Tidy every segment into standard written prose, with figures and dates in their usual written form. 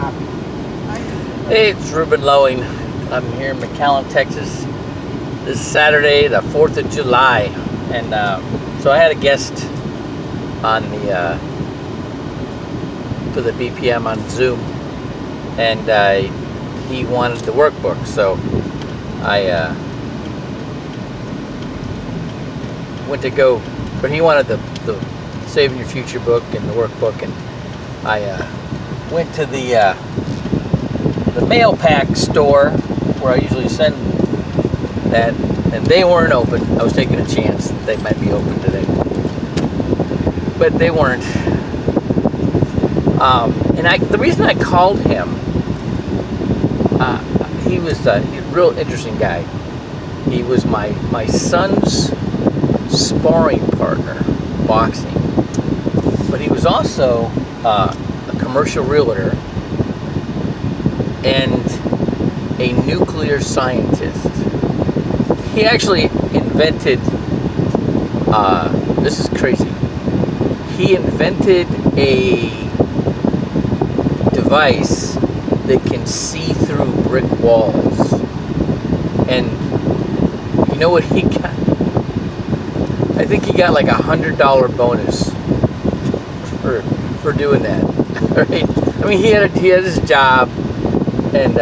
Hey, it's Ruben Lowing. I'm here in McAllen, Texas. This Saturday, the 4th of July. And so I had a guest on the for the BPM on Zoom. And he wanted the workbook. So I went to go, but he wanted the Saving Your Future book and the workbook. And I went to the mail pack store where I usually send that, and they weren't open. I was taking a chance that they might be open today, but they weren't. And the reason I called him, he was a real interesting guy. He was my son's sparring partner, boxing, but he was also a commercial realtor and a nuclear scientist. He actually invented, this is crazy, he invented a device that can see through brick walls. And you know what he got? I think he got like $100 bonus for doing that. Right? I mean, he had his job, and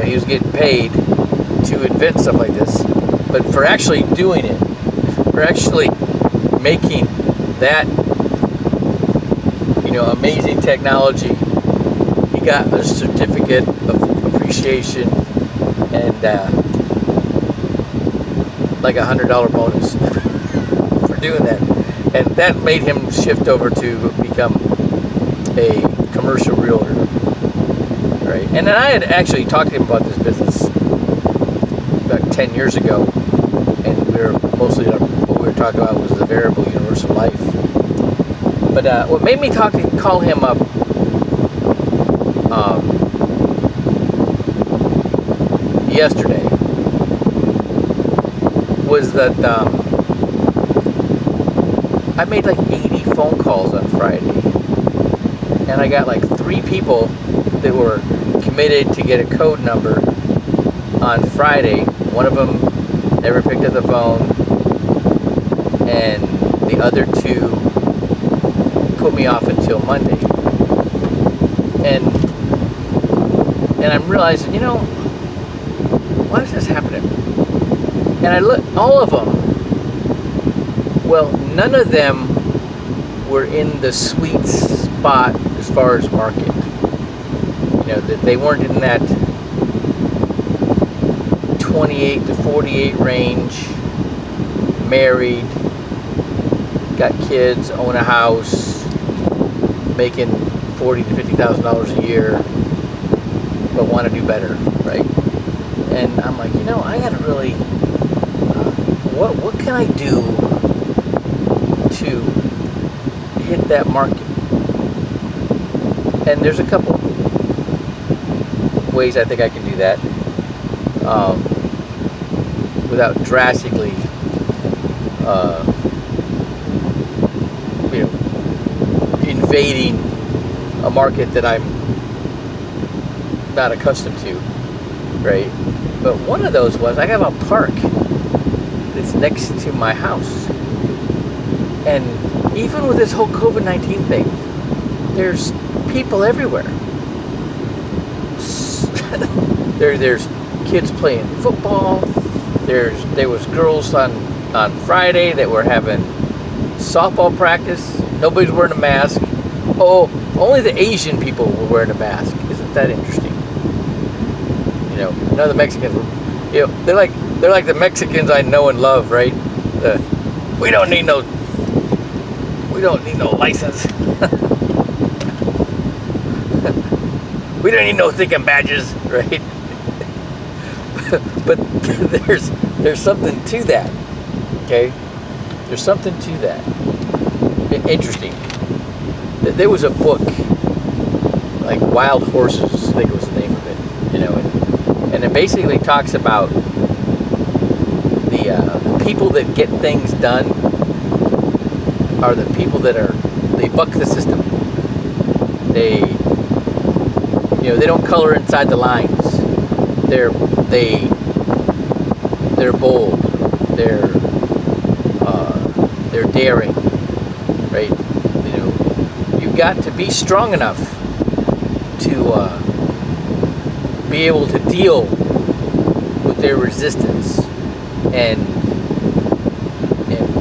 he was getting paid to invent stuff like this. But for actually doing it, for actually making that, amazing technology, he got a certificate of appreciation and like $100 bonus for doing that. And that made him shift over to become a commercial realtor, right? And then I had actually talked to him about this business about 10 years ago, and what we were talking about was the variable universal life. But what made me call him up yesterday was that I made like 80 phone calls on Friday, and I got like 3 people that were committed to get a code number on Friday. One of them never picked up the phone, and the other 2 put me off until Monday. And I'm realizing, why is this happening? And I look, all of them, well, none of them were in the sweet spot as far as market. They weren't in that 28 to 48 range, married, got kids, own a house, making $40,000 to $50,000 a year, but want to do better, right? And I'm like, I gotta really, what can I do to hit that market? And there's a couple ways I think I can do that without drastically invading a market that I'm not accustomed to, right? But one of those was, I have a park that's next to my house, and even with this whole COVID-19 thing, there's people everywhere. There's kids playing football. There was girls on Friday that were having softball practice. Nobody's wearing a mask. Oh, only the Asian people were wearing a mask. Isn't that interesting? None of the Mexicans were, they're like the Mexicans I know and love, right? We don't need no license. We don't need no thinking badges, right? But there's something to that, okay? There's something to that. Interesting. There was a book, like Wild Horses, I think was the name of it, and it basically talks about the people that get things done are the people that are they buck the system. They, they don't color inside the lines. They're bold. They're daring, right? You got to be strong enough to be able to deal with their resistance and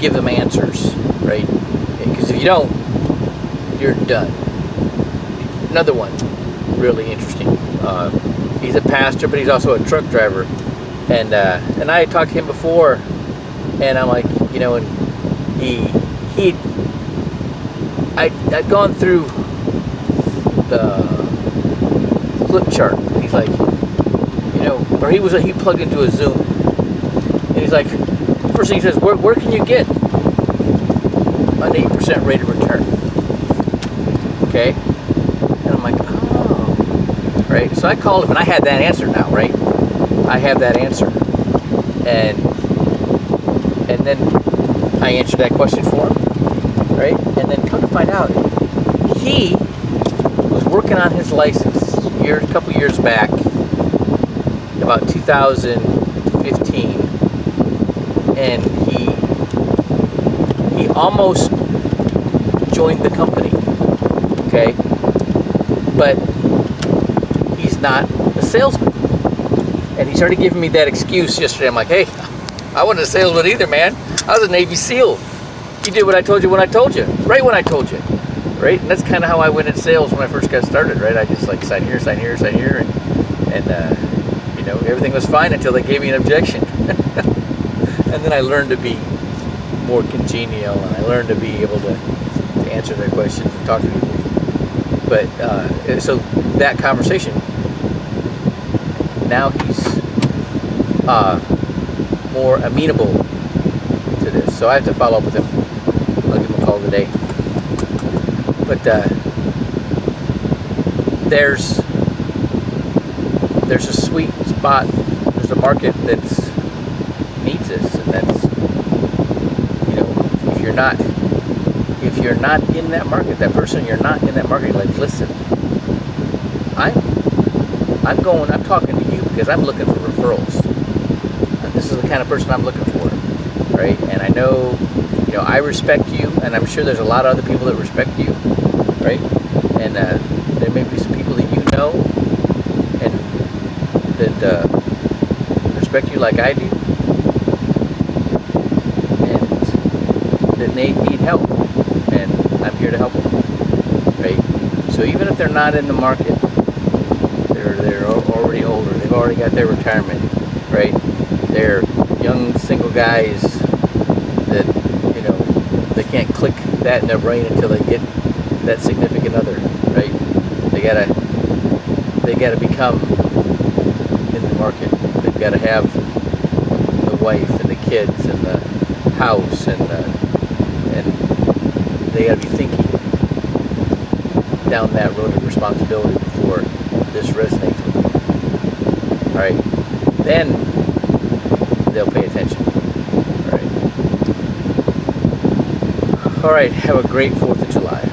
give them answers, right? Because if you don't, you're done. Another one, really interesting. He's a pastor, but he's also a truck driver, and I had talked to him before, and I'm like, and I'd gone through the flip chart. He's like, or he plugged into a Zoom, and he's like, first thing he says, where can you get an 8% rate of return? Okay, and I'm like, oh, right. So I called him, and I had that answer now, right? I have that answer, and then I answered that question for him, right? And then come to find out, he was working on his license a couple years back, about 2015, and he almost joined the company, okay? But he's not a salesman. And he started giving me that excuse yesterday. I'm like, hey, I wasn't a salesman either, man. I was a Navy SEAL. You did what I told you when I told you. Right when I told you. Right? And that's kind of how I went in sales when I first got started, right? I just like sign here, sign here, sign here. And everything was fine until they gave me an objection. And then I learned to be more congenial, and I learned to be able to answer their questions and talk to people. But so that conversation, now he's more amenable to this. So I have to follow up with him. I'll give him a call today. But there's a sweet spot. There's a market that needs this, and that's if you're not in that market, that person, you're not in that market. Like, listen, I'm talking to you because I'm looking for referrals. And this is the kind of person I'm looking for, right? And I know, I respect you, and I'm sure there's a lot of other people that respect you, right? And there may be some people that you know and that respect you like I do, and that they need help, and I'm here to help them, right? So even if they're not in the market, they're already older, they've already got their retirement, right? They're young single guys that they can't click that in their brain until they get that significant other, right? They gotta become in the market. They've got to have the wife and the kids and the house and they gotta be thinking down that road of responsibility before this resonates with them. All right, then they'll pay attention. All right. Have a great 4th of July.